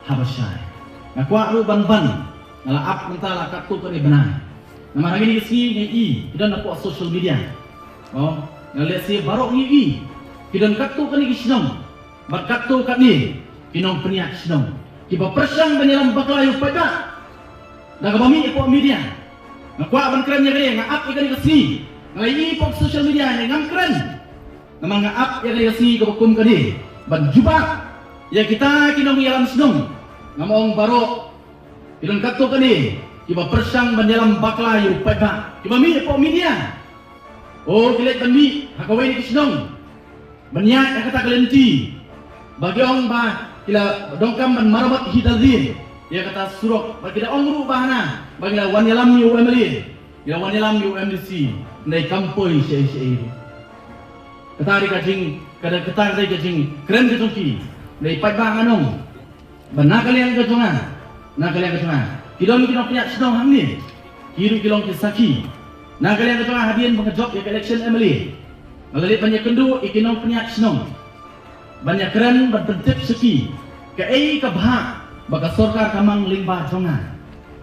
Habashai. Ngakwa ru ban ngala ap mentala katu ko ni benai. Nama hari ni si ni kita nak buat social media. Oh, ngala si barok ni kita katu ko ni kisnom. Bat katu kat ni kinong peniak kisnom. Kiba persang banyalam baklayu pada. Dah kami buat media. Ngakwa ban keren nya gede ngap ikan ni kasi. Ngalai pok social media ni ngam keren. Nama ngap ya gede kasi ko kum kadi. Ban jubak ya kita kinong yalam kisnom. Ngamong barok Ilang kato kani, kiba persang banyalam baklayu pada. Kiba mi po media. Oh, kilet bandi, hakawai ni kisnong. Banyak yang kata kelenti. Bagi orang bah, kila dongkam ban marabat hidazin. Dia kata surok, bagi dah orang bahana. Bagi la wanyalam UML. Kila wanyalam UMDC. Nai kampoi syai-syai. Kata hari kajing, kada kata hari kajing, keren kecuki. Nai pada anong. Benar kalian kejongan. Nak kalian kecuma, kilong punya senang hang ni, kiri kilong kisaki. Nak kalian kecuma hadian pengejok ya election MLA. Ngelihat banyak kendu, ikinong punya senang. Banyak keren berbentuk seki. Ke bahak, baka sorkar kamang limbah jongan.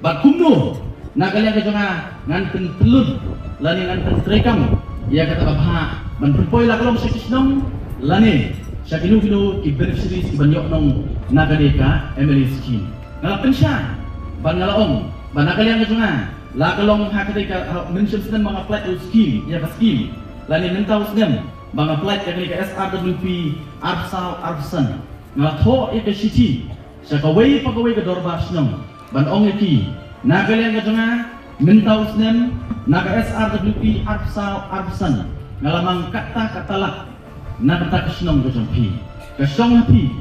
Bak kumno, nak kalian kecuma nganten telun, lani nganten terekam. Ia kata bahak, menpoi lah kalau seki senang, lani. Syakinu ki beneficiaries ki banyok nong nagadeka MLA scheme. Ngala pensya, ban ngala om, ban nakalian kecungan, la kalong hakadeka mention sedang mga apply to scheme, ya ka scheme, lani mentau sedang mga apply ka SRWP Arsan, ngala tho ika city, sa kaway pagaway ka dorba senang, ban ong iki, nakalian kecungan, mentau sedang naga SRWP Arsan, ngala mang kata-katalak, nakata kesenang kecungpi, kesong hati,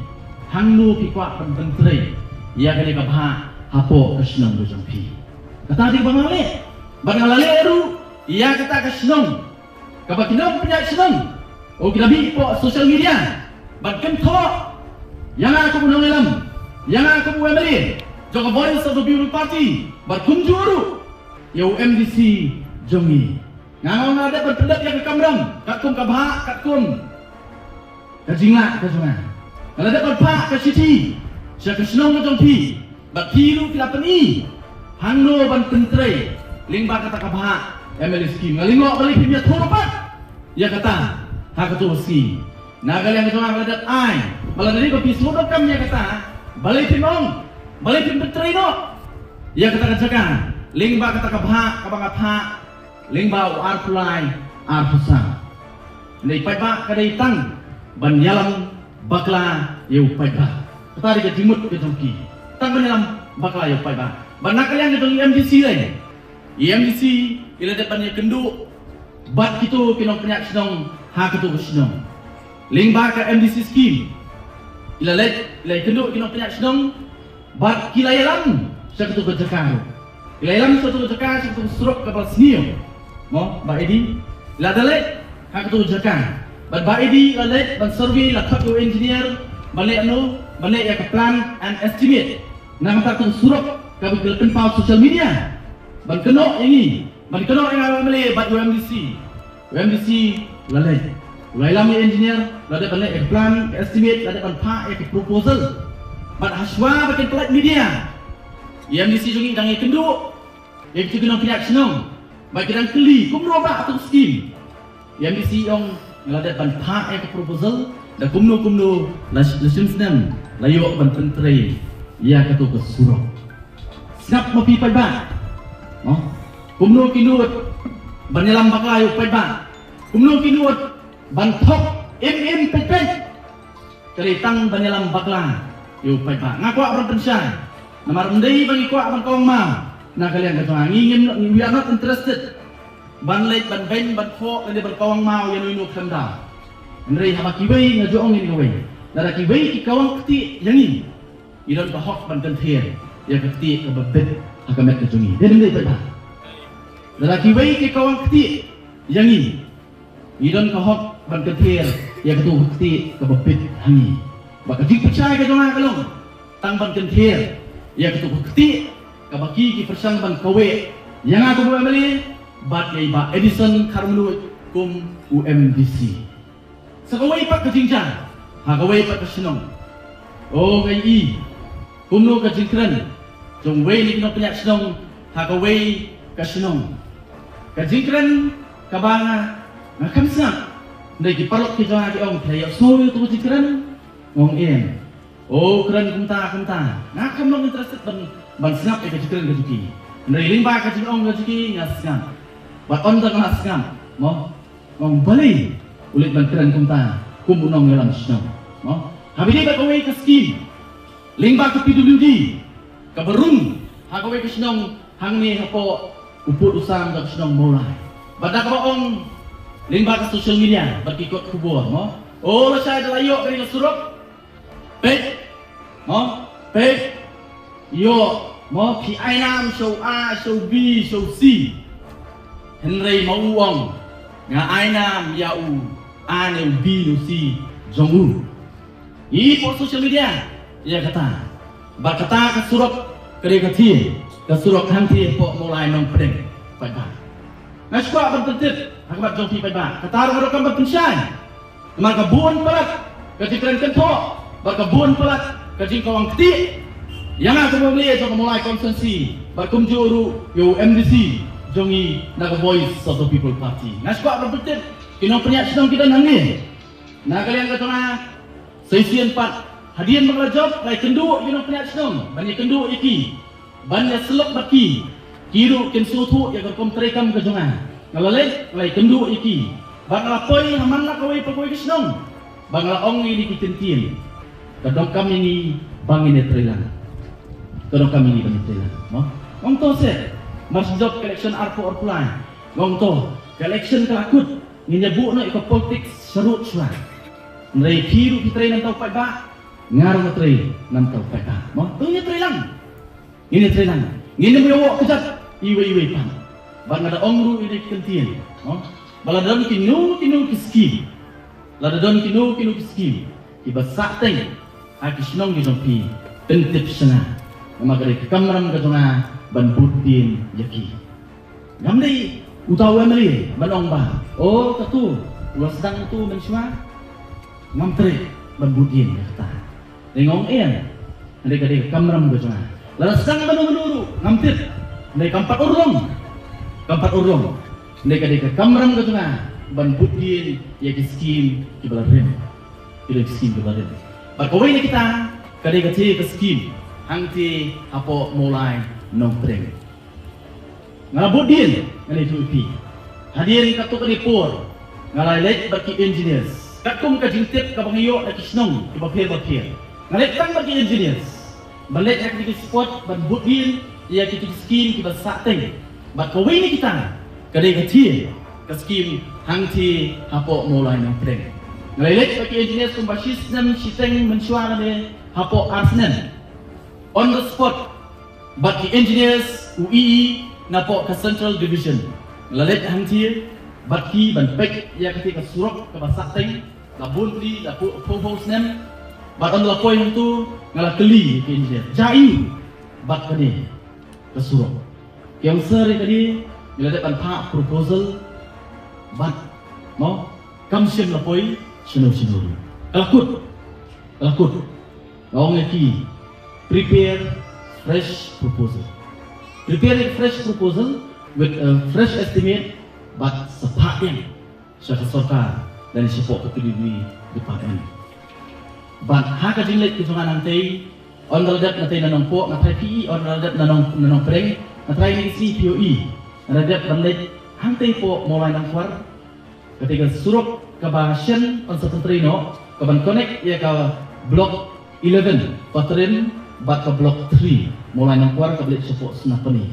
hangnu kikwa penbentre. Ia kali kabha hapo kesenong dojampi. Kata di bangale, bangale eru, ia kata kesenong. Kabak kinong punya senong. Oh kita bi po social media. Bagkem tho. Yang aku menongelam, yang aku buemeli. Joko voice of the Bureau Party, bagkum juru. Yo MDC jongi. Ngau ada berpendak yang kamram, katkum kabha, katkum. Kajingla kajungan. Kalau ada berpak ke city. Siya kesenong na jompi, bakiru kila peni, hangno ban pentre, lingba kata kabha, MLA scheme, ngalingok balik pimya thoropat, ya kata, hakatu scheme, nagal yang kesenong ngaladat ay, malah dari kopi sudok kami ya kata, balik pimong, balik pim pentre no, ya kata kacakan, lingba kata kabha, kabangapha, lingba ar pulai, ar pusang, nei paiba kadai tang, ban yalam bakla yau paiba. Tadi ke jimut ke jongki, tang dalam bakal ayo pai ba. Banak kalian ke jongki MDC lain. MDC ila depannya kendu, bat kitu kinong penyak senong, ha kitu senong. Ling ba ke MDC scheme. Ila kendu kinong penyak senong, bat kilayalam sa kitu kejakar. Kilayalam sa kitu kejakar sa kitu surok kapal senio. Mo ba edi ila dalek ha kitu kejakar. Bat ba edi ila ban survey la katu engineer balik balik ya ke plan and estimate. Nama takut surok kami gelapin pau social media. Ban kenok ini, ban kenok yang awal Malay bat UMDC lalai. Ulailam ya engineer, lalai balik ya ke plan, ke estimate, lalai ban pak ya ke proposal. Ban haswa bagian pelat media. UMDC jungi dangi kenduk. Yang kita kena kiyak senang. Bagi dan keli, kumno ba atau scheme. UMDC yang lalai ban pak ya ke proposal. Da kumno lasim senam layo ban pentre ia katu ke surok snap mapi pai ba oh kumno kinut banyalam baklayo pai ba kumno kinut ban thok pepe keritang banyalam bakla yo pai ba ngakwa orang pensyai namar ndai bagi kwa ban kong ma na kalian katu ngingin we are not interested ban late ban ben ban thok le ban kong ma yang inu khanda Nrei hama kiwei ngajoong ini kawai. Nara kiwei ki kawang keti yang ini. Idon ka hok ban kantier. Ya keti ka babet hakamet ka jungi. Dia nrei pada. Nara kiwei ki kawang keti yang ini. Idon ka hok ban kantier. Ya ketu keti ka babet hangi. Baka jik percaya ka junga kalong. Tang ban kantier. Ya ketu keti ka baki ki persang ban kawe. Yang aku buat beli bat yai ba Edison Karmelu kum UMDC. Sakaway pa kajingjan, hakaway pa kasinong. O kay kumno ka jingkran jong wei ni kino penyak senong ha ka wei ka senong ka jingkran ka banga ngakam snap ndai ki palok ki jong ki ong thai so yu tu jingkran ngong en oh kran kumta ngakam long interested ban snap ka jingkran ka juki ndai limba ka jing ong ka juki ngasngam ba on ta ngasngam mo ngong bali ulit ban kran kumta kumunong yalam senong mo habis ba kawai ka scheme lingba ka PWD ka barung ha kawai ka sinong hang ni hapo uput usam ka sinong mulai bada ka baong lingba ka social media berkikot kubur mo oh saya dalayo dari surup pek mo pek yo mo pi ai nam show A show B show C henry mau uang nga ai nam ya u A ne B no C jong u po social media ya kata berkata ke surat kerikati ke surat hanti po mulai nong pedeng pai ba naswa bertentit akibat jongpi pai ba kata orang berpensyai teman kebun pelat kecikran kento berkebun pelat kecingkawang keti yang aku membeli itu mulai konsensi berkumjuru yo MDC jongi naga voice of the people party naswa bertentit kino penyak sedang kita nangi nah kalian kata Sesi 4 hadian mengelajab lai kenduk yang penyak senang banyak kenduk iki banyak selok baki kiru ken sutu yang kerkom terekam ke jongan ngalalek lai kenduk iki bangla poi hamanna kawai pagoi ke senang bangla ong ini kitentien kadang kami ini bangin etrelan kadang kami ini bangin etrelan mo ong to se mas job collection arpo orplan ong to collection kelakut nginyabu na iko politics serut suan Nrai kiru kitray ng tao pa ngaro natray ng tao pa mo to ni tray lang ngini mo yawo kajat iwe pa ba nga ongru ini kentien mo baladon kinu kiski ladon kinu kiski iba sateng akisnong ginompi pentip sana magari kamram kadunga ban budin yaki ngamdai utawa mali banong ba oh katu wasdang tu menswa ngamtre bambudin kata ngong en ndai kade kamram gojona lasang menuru ngamtir ndai kampat urung ndai kade kamram gojona bambudin ya skim kibalarem ile skim kibalarem bakawai ni kita kade kate ke skim hangti apo mulai nongtreng ngabudin ngani tupi hadirin katu kade por ngalai lek baki engineers kakum ka jintip ka bangiyo na kisnong ibapir ngalit tang bagi engineers balik ak di spot ban budin ya kita skim ki basateng bat kawai ni kita kadai kati ka skim hangti hapo mulai nang treng ngalit bagi engineers kum basis nam siteng mensuara ne hapo arsnen on the spot bat ki engineers UII napo ka central division ngalit hangti bat ki ban pek ya ketika surok ka basateng labun di dapur pos nem bakan la poin tu ngala keli engineer jai bak kani kesurok yang seri kadi bila dapat pak proposal bat mau kamsian la poin sino kalakut ngong ki prepare fresh proposal with a fresh estimate but sepatnya syarikat sorkar dan support ketujuh departemen. Ban hak jinlet kisungan nanti on radat nanti nanong po nanti PE on radat nanong preng nanti ini si POE radat bandai hantai po mulai nangkwar ketika suruk kebahasan on setentrino keban connect ya ke blok 11 patrin bat ke blok 3 mulai nangkwar kebelit support senapani